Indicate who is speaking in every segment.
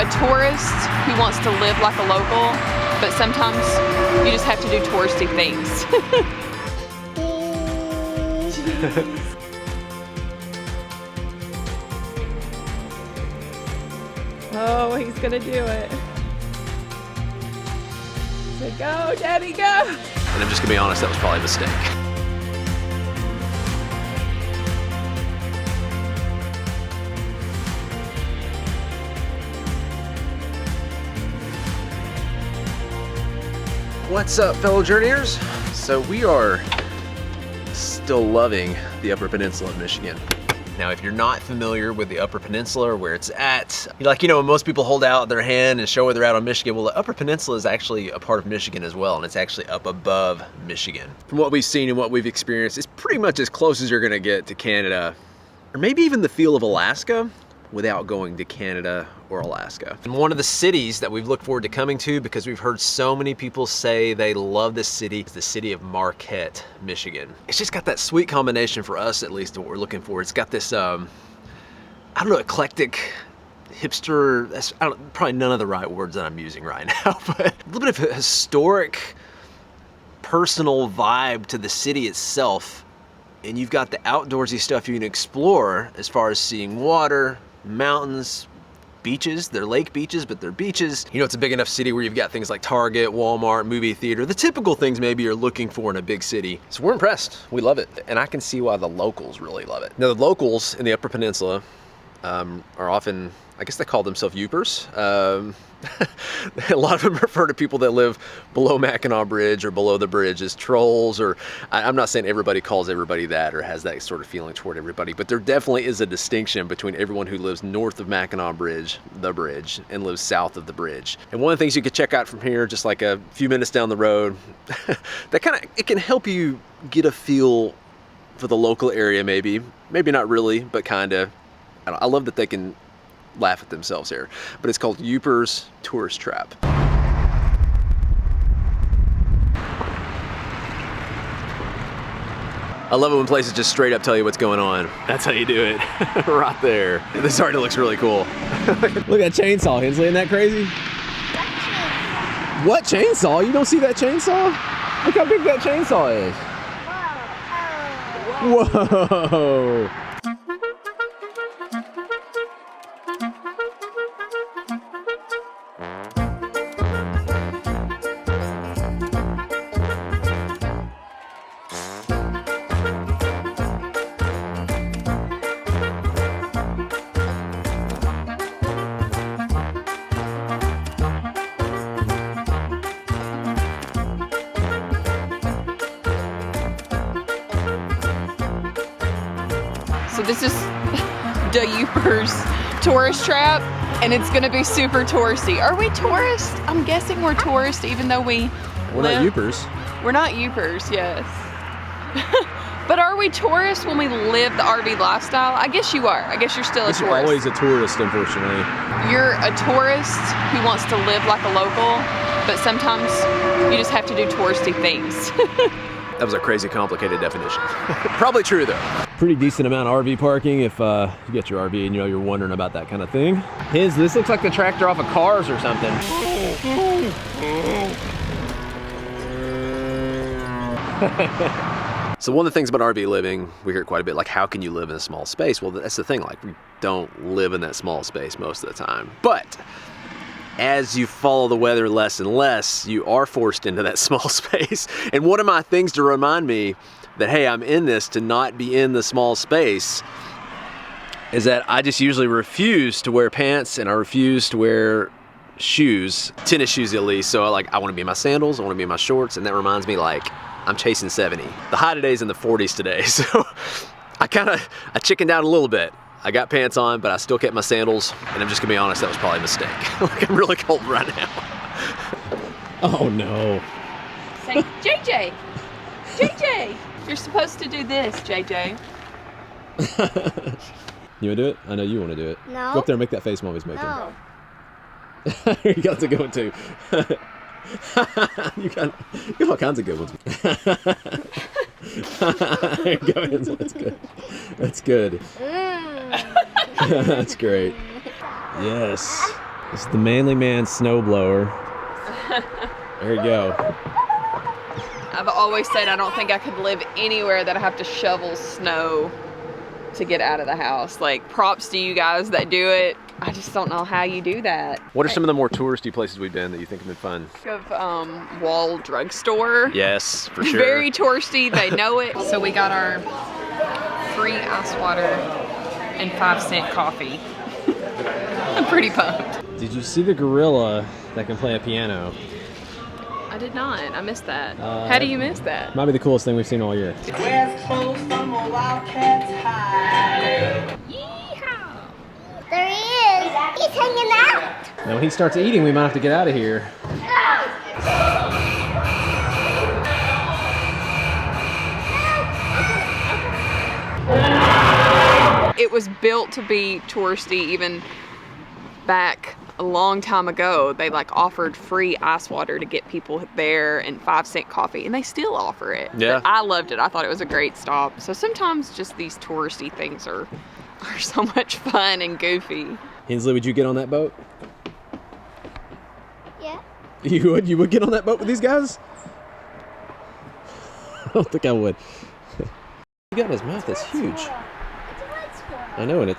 Speaker 1: a tourist who wants to live like a local, but sometimes you just have to do touristy things. Oh, he's gonna do it. So go, Daddy, go!
Speaker 2: And I'm just gonna be honest, that was probably a mistake. What's up, fellow journeyers? So we are still loving the Upper Peninsula of Michigan. Now, if you're not familiar with the Upper Peninsula or where it's at, when most people hold out their hand and show where they're at on Michigan, well, the Upper Peninsula is actually a part of Michigan as well, and it's actually up above Michigan. From what we've seen and what we've experienced, it's pretty much as close as you're gonna get to Canada, or maybe even the feel of Alaska, without going to Canada or Alaska. And one of the cities that we've looked forward to coming to, because we've heard so many people say they love this city, is the city of Marquette, Michigan. It's just got that sweet combination for us, at least, what we're looking for. It's got this, I don't know, eclectic, hipster, probably none of the right words that I'm using right now, but a little bit of a historic, personal vibe to the city itself. And you've got the outdoorsy stuff you can explore as far as seeing water, mountains, beaches. They're lake beaches, but they're beaches. It's a big enough city where you've got things like Target, Walmart, movie theater, the typical things maybe you're looking for in a big city. So we're impressed. We love it. And I can see why the locals really love it. Now, the locals in the Upper Peninsula are often, I guess they call themselves Yoopers. A lot of them refer to people that live below Mackinac Bridge or below the bridge as trolls, or I'm not saying everybody calls everybody that or has that sort of feeling toward everybody, but there definitely is a distinction between everyone who lives north of Mackinac Bridge, the bridge, and lives south of the bridge. And one of the things you could check out from here, just like a few minutes down the road, it can help you get a feel for the local area, maybe not really, but kinda. I love that they can laugh at themselves here, but it's called Yoopers Tourist Trap. I love it when places just straight up tell you what's going on. That's how you do it, right there. This already looks really cool. Look at that chainsaw, Hensley, isn't that crazy? What chainsaw? You don't see that chainsaw? Look how big that chainsaw is. Whoa.
Speaker 1: So this is the Yoopers Tourist Trap, and it's gonna be super touristy. Are we tourists? I'm guessing we're tourists, even though we're
Speaker 2: not Yoopers.
Speaker 1: We're not Yoopers, yes. But are we tourists when we live the RV lifestyle? I guess you are. I guess you're still a tourist.
Speaker 2: You're always a tourist, unfortunately.
Speaker 1: You're a tourist who wants to live like a local, but sometimes you just have to do touristy things.
Speaker 2: That was a crazy complicated definition. Probably true though. Pretty decent amount of RV parking if you get your RV and you're wondering about that kind of thing. This looks like the tractor off of Cars or something. So one of the things about RV living, we hear quite a bit, like how can you live in a small space? Well, that's the thing, like we don't live in that small space most of the time. But as you follow the weather less and less, you are forced into that small space. And one of my things to remind me that, hey, I'm in this to not be in the small space is that I just usually refuse to wear pants and I refuse to wear shoes, tennis shoes at least. So I want to be in my sandals, I want to be in my shorts, and that reminds me I'm chasing 70. The high today's in the 40s today, so I chickened out a little bit. I got pants on, but I still kept my sandals, and I'm just gonna be honest, that was probably a mistake. I'm really cold right now. Oh no.
Speaker 1: Say, JJ! JJ! You're supposed to do this, JJ.
Speaker 2: You wanna do it? I know you wanna do it.
Speaker 3: No.
Speaker 2: Go up there and make that face Mommy's making.
Speaker 3: No.
Speaker 2: You got to go too. You got all kinds of good ones. There you go, Hansel. That's good. That's good. That's great. Yes. This is the Manly Man snowblower. There you go.
Speaker 1: I've always said I don't think I could live anywhere that I have to shovel snow to get out of the house. Like, props to you guys that do it. I just don't know how you do that.
Speaker 2: What are some of the more touristy places we've been that you think have been fun?
Speaker 1: Think of Wall Drugstore.
Speaker 2: Yes, for sure.
Speaker 1: Very touristy, they know it. So we got our free ice water and 5-cent coffee. I'm pretty pumped.
Speaker 2: Did you see the gorilla that can play a piano?
Speaker 1: I did not. I missed that. How do you miss that?
Speaker 2: Might be the coolest thing we've seen all year.
Speaker 3: West Coast from a Wildcats high.
Speaker 1: Yeehaw!
Speaker 4: There he is. He's hanging out.
Speaker 2: Now when he starts eating, we might have to get out of here.
Speaker 1: It was built to be touristy even back a long time ago. They like offered free ice water to get people there and 5-cent coffee, and they still offer it.
Speaker 2: Yeah.
Speaker 1: But I loved it. I thought it was a great stop. So sometimes just these touristy things are so much fun and goofy.
Speaker 2: Hensley, would you get on that boat?
Speaker 4: Yeah.
Speaker 2: You would get on that boat with these guys? I don't think I would. He got in his mouth, that's huge.
Speaker 4: It's a red squirrel.
Speaker 2: I know, and it.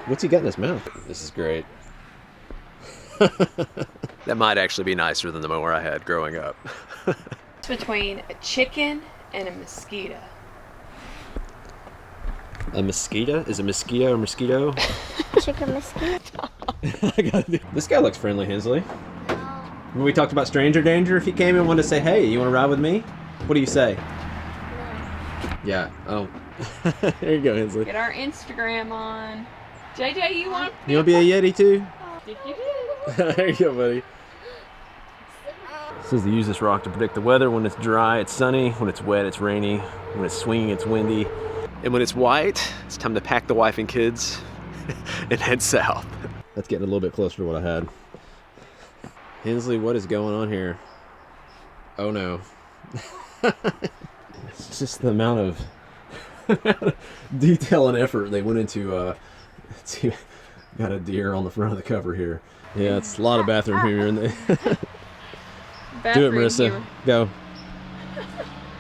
Speaker 2: What's he got in his mouth? This is great. That might actually be nicer than the mower I had growing up.
Speaker 1: It's between a chicken and a mosquito.
Speaker 2: A mosquito? Is a mosquito a mosquito?
Speaker 4: Chicken mosquito.
Speaker 2: I got it. This guy looks friendly, Hensley. When we talked about stranger danger, if he came and wanted to say, hey, you want to ride with me? What do you say? Yeah. Oh. There you go, Hensley.
Speaker 1: Get our Instagram on. JJ, you want
Speaker 2: You want to be a Yeti too?
Speaker 1: Did you do?
Speaker 2: There you go, buddy. It says to use this rock to predict the weather. When it's dry, it's sunny. When it's wet, it's rainy. When it's swinging, it's windy. And when it's white, it's time to pack the wife and kids and head south. That's getting a little bit closer to what I had. Hensley, what is going on here? Oh no. It's just the amount of detail and effort they went into got a deer on the front of the cover here. Yeah, it's a lot of bathroom humor in there. Do it, Marissa.
Speaker 1: Humor.
Speaker 2: Go.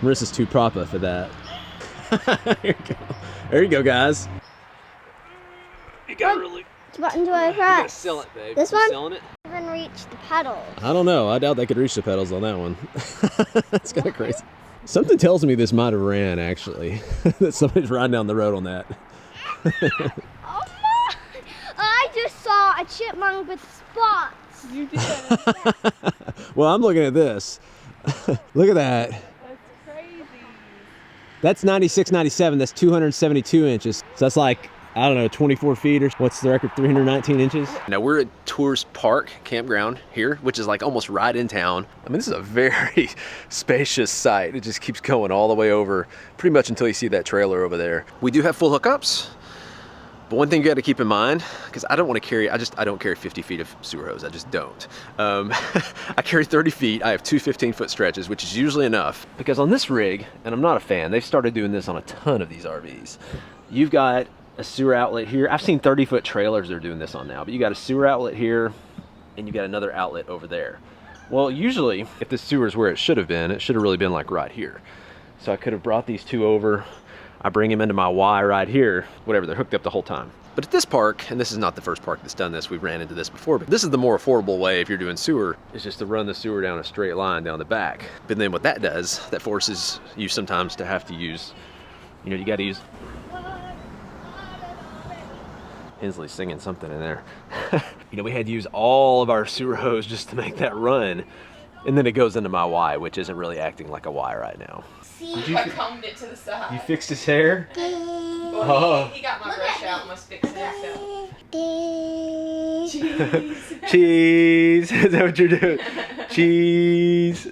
Speaker 2: Marissa's too proper for that. There you go. There you go, guys. You got really.
Speaker 4: Which button do I
Speaker 2: You gotta
Speaker 4: press?
Speaker 2: sell it, babe.
Speaker 4: This
Speaker 2: You
Speaker 4: one?
Speaker 2: selling it?
Speaker 4: Even reach the pedals.
Speaker 2: I don't know. I doubt they could reach the pedals on that one. That's kind of crazy. Something tells me this might have ran, actually. That somebody's riding down the road on that.
Speaker 4: Oh my! I just saw a chipmunk with spots.
Speaker 1: You did.
Speaker 2: Well, I'm looking at this. Look at that.
Speaker 1: That's crazy.
Speaker 2: That's 96, 97. That's 272 inches. So that's like, I don't know, 24 feet or what's the record? 319 inches? Now we're at Tours Park Campground here, which is like almost right in town. I mean, this is a very spacious site. It just keeps going all the way over pretty much until you see that trailer over there. We do have full hookups. But one thing you got to keep in mind, because I don't want to carry, I don't carry 50 feet of sewer hose. I just don't. I carry 30 feet. I have two 15-foot stretches, which is usually enough. Because on this rig, and I'm not a fan, they've started doing this on a ton of these RVs. You've got a sewer outlet here. I've seen 30-foot trailers they're doing this on now, but you got a sewer outlet here, and you got another outlet over there. Well, usually, if the sewer's where it should have been, it should have really been like right here. So I could have brought these two over. I bring them into my Y right here, whatever, they're hooked up the whole time. But at this park, and this is not the first park that's done this, we've ran into this before, but this is the more affordable way if you're doing sewer, is just to run the sewer down a straight line down the back. But then what that does, that forces you sometimes to have to use, you know, you gotta use, Hensley's singing something in there. You know, we had to use all of our sewer hose just to make that run. And then it goes into my Y, which isn't really acting like a Y right now.
Speaker 1: I combed it to the side.
Speaker 2: You fixed his hair?
Speaker 1: Well, he got my brush out and was fixing himself. Cheese.
Speaker 2: Cheese. Is that what you're doing? Cheese.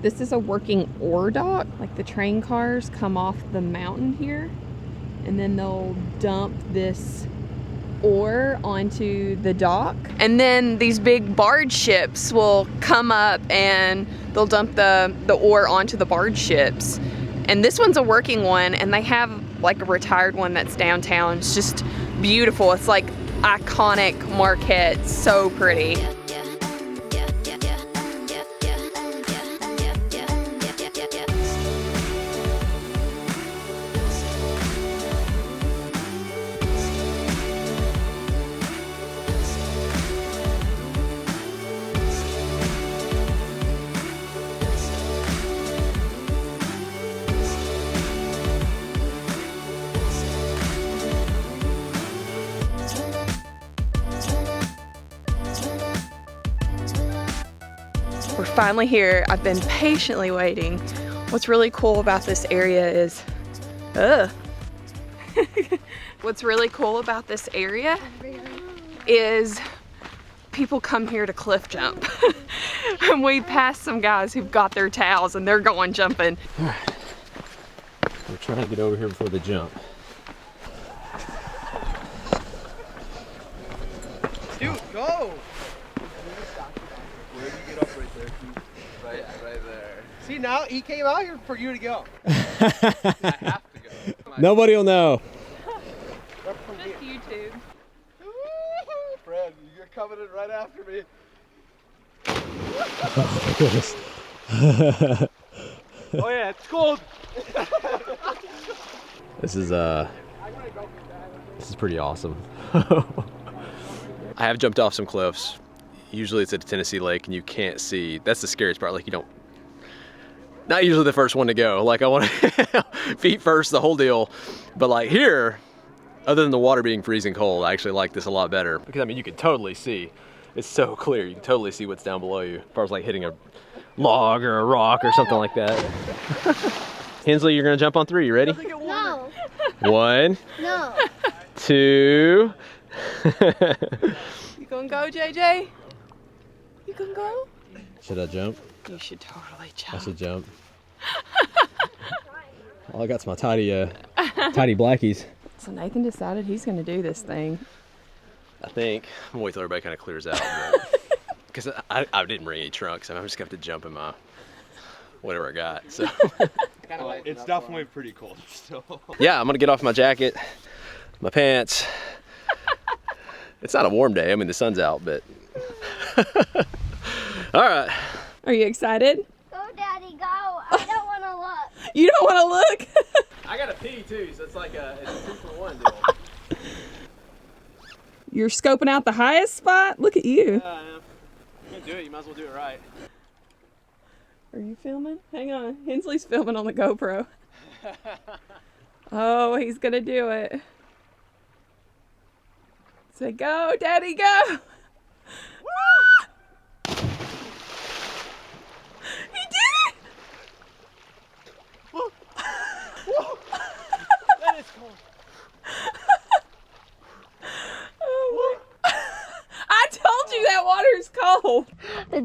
Speaker 1: This is a working ore dock. Like the train cars come off the mountain here and then they'll dump this ore onto the dock. And then these big barge ships will come up and they'll dump the ore onto the barge ships. And this one's a working one, and they have like a retired one that's downtown. It's just beautiful. It's like iconic Marquette, so pretty. We're finally here. I've been patiently waiting. What's really cool about this area is, what's really cool about this area is people come here to cliff jump. And we passed some guys who've got their towels and they're going jumping.
Speaker 2: All right. We're trying to get over here before the jump.
Speaker 3: Dude, go! Where do you get up right there? Right there. See, now he came out here for you to go. I have to go.
Speaker 2: Nobody will know.
Speaker 1: Just YouTube.
Speaker 3: Fred, you're coming in right after me.
Speaker 2: Oh my goodness.
Speaker 3: Oh yeah, it's cold.
Speaker 2: This is pretty awesome. I have jumped off some cliffs. Usually it's at a Tennessee lake and you can't see. That's the scariest part. Like, you don't, not usually the first one to go. Like, I want to feet first, the whole deal. But like here, other than the water being freezing cold, I actually like this a lot better. Because I mean, you can totally see. It's so clear. You can totally see what's down below you. As far as like hitting a log or a rock or something like that. Hensley, you're gonna jump on 3. You ready?
Speaker 4: No.
Speaker 2: 1,
Speaker 4: No.
Speaker 2: 2.
Speaker 1: You gonna go, JJ? You gonna go?
Speaker 2: Should I jump?
Speaker 1: You should totally
Speaker 2: I
Speaker 1: jump.
Speaker 2: should jump. All I got's my tidy blackies.
Speaker 1: So Nathan decided he's gonna do this thing.
Speaker 2: I think. I'm gonna wait till everybody kind of clears out. Because I didn't bring any trunks, and I'm just gonna have to jump in my whatever I got. So
Speaker 3: It's definitely pretty cold still.
Speaker 2: yeah, I'm gonna get off my jacket, my pants. It's not a warm day. I mean, the sun's out, but all right.
Speaker 1: Are you excited?
Speaker 4: Go, Daddy, go. I don't want to look.
Speaker 1: You don't want to look?
Speaker 2: I got a pee too, so it's like it's a 2-for-1 deal.
Speaker 1: You're scoping out the highest spot? Look at you.
Speaker 2: You're gonna do it. You might as well do it right.
Speaker 1: Are you filming? Hang on. Hensley's filming on the GoPro. Oh, he's gonna do it. Say, go, Daddy, go. He did it.
Speaker 3: Whoa. Whoa. That is cold.
Speaker 1: Oh my. I told you that water's cold.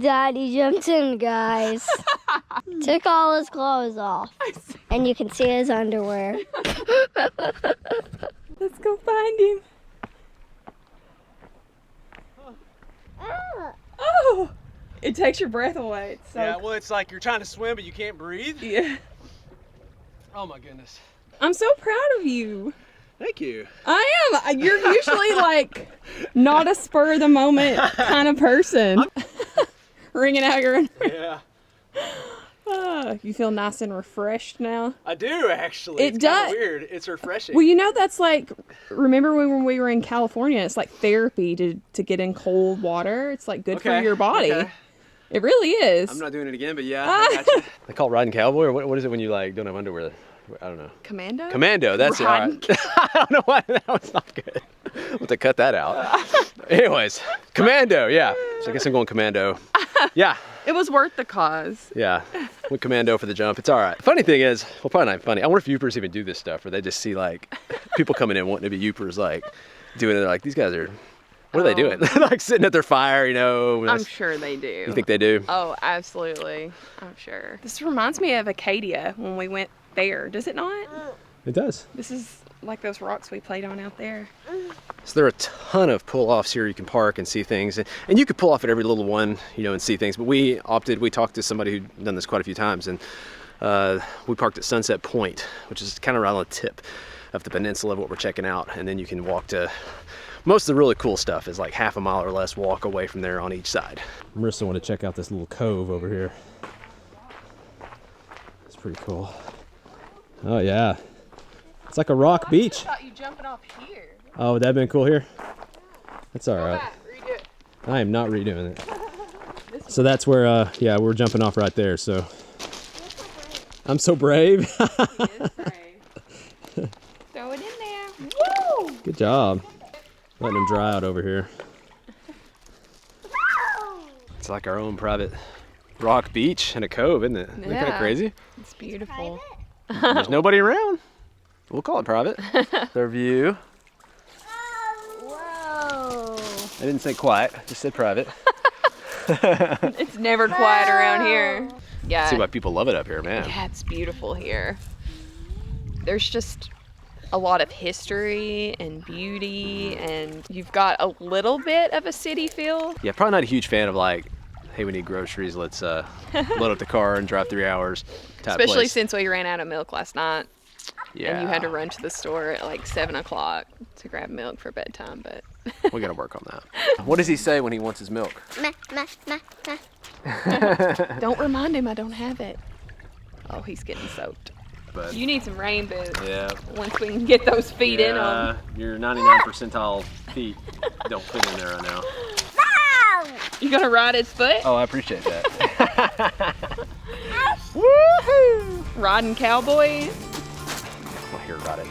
Speaker 4: Daddy jumped in, guys. Took all his clothes off. And you can see his underwear.
Speaker 1: Let's go find him. Oh, it takes your breath away. It's so
Speaker 3: Yeah, well, it's like you're trying to swim, but you can't breathe.
Speaker 1: yeah.
Speaker 3: Oh my goodness.
Speaker 1: I'm so proud of you.
Speaker 3: Thank you.
Speaker 1: I am. You're usually like not a spur of the moment kind of person. Wringing out your underwear.
Speaker 3: Yeah.
Speaker 1: You feel nice and refreshed now?
Speaker 3: I do actually.
Speaker 1: It
Speaker 3: It's kinda
Speaker 1: does.
Speaker 3: weird. It's refreshing.
Speaker 1: Well, you know, that's like, remember when we were in California, it's like therapy to get in cold water. It's like good for your body.
Speaker 3: Okay.
Speaker 1: It really is.
Speaker 2: I'm not doing it again, but yeah. I gotcha. They call it riding cowboy, or what is it when you like don't have underwear? I don't know.
Speaker 1: Commando?
Speaker 2: Commando, that's it. All right. I don't know why that was not good. We'll have to cut that out. Anyways, commando, yeah. So I guess I'm going commando. Yeah.
Speaker 1: It was worth the cause.
Speaker 2: Yeah, went commando for the jump. It's all right. Funny thing is, well, probably not funny. I wonder if Yoopers even do this stuff, or they just see like people coming in wanting to be Yoopers, like doing it. They're like, these guys are What are they doing? Like sitting at their fire, you know?
Speaker 1: I'm sure they do.
Speaker 2: You think they do?
Speaker 1: Oh, absolutely. I'm sure. This reminds me of Acadia when we went there. Does it not?
Speaker 2: It does.
Speaker 1: This is like those rocks we played on out there.
Speaker 2: So there are a ton of pull-offs here. You can park and see things. And you could pull off at every little one, you know, and see things. But we talked to somebody who'd done this quite a few times. And we parked at Sunset Point, which is kind of around the tip of the peninsula of what we're checking out. And then you can walk to... Most of the really cool stuff is like half a mile or less walk away from there on each side. Marissa wanted to check out this little cove over here. It's pretty cool. Oh yeah. It's like a rock beach.
Speaker 1: I thought you jumping off here.
Speaker 2: Oh, would that have been cool here? That's all right.
Speaker 1: Redo it.
Speaker 2: I am not redoing it. So that's where, yeah, we're jumping off right there, so. I'm so brave.
Speaker 1: He is brave. Throw it in there. Woo!
Speaker 2: Good job. Letting them dry out over here. It's like our own private rock beach and a cove, isn't it? Isn't that kind of crazy?
Speaker 1: It's beautiful.
Speaker 2: There's nobody around. We'll call it private. Their view.
Speaker 4: Whoa.
Speaker 2: I didn't say quiet, I just said private.
Speaker 1: It's never quiet around here. Yeah.
Speaker 2: See why people love it up here, man.
Speaker 1: Yeah, it's beautiful here. There's just a lot of history and beauty, and you've got a little bit of a city feel.
Speaker 2: Yeah, probably not a huge fan of like, hey, we need groceries, let's load up the car and drive 3 hours type
Speaker 1: Especially
Speaker 2: place.
Speaker 1: since we ran out of milk last night.
Speaker 2: Yeah.
Speaker 1: And you had to run to the store at like 7 o'clock to grab milk for bedtime, but.
Speaker 2: We gotta work on that. What does he say when he wants his milk?
Speaker 4: Meh, meh, meh, meh.
Speaker 1: Don't remind him I don't have it. Oh, he's getting soaked.
Speaker 2: But
Speaker 1: You need some rain boots.
Speaker 2: yeah.
Speaker 1: Once we can get those feet in them.
Speaker 2: Your 99 percentile feet don't fit in there right now.
Speaker 1: You gonna ride his foot?
Speaker 2: Oh, I appreciate that.
Speaker 1: Woohoo! Riding cowboys.
Speaker 2: I'll hear about it.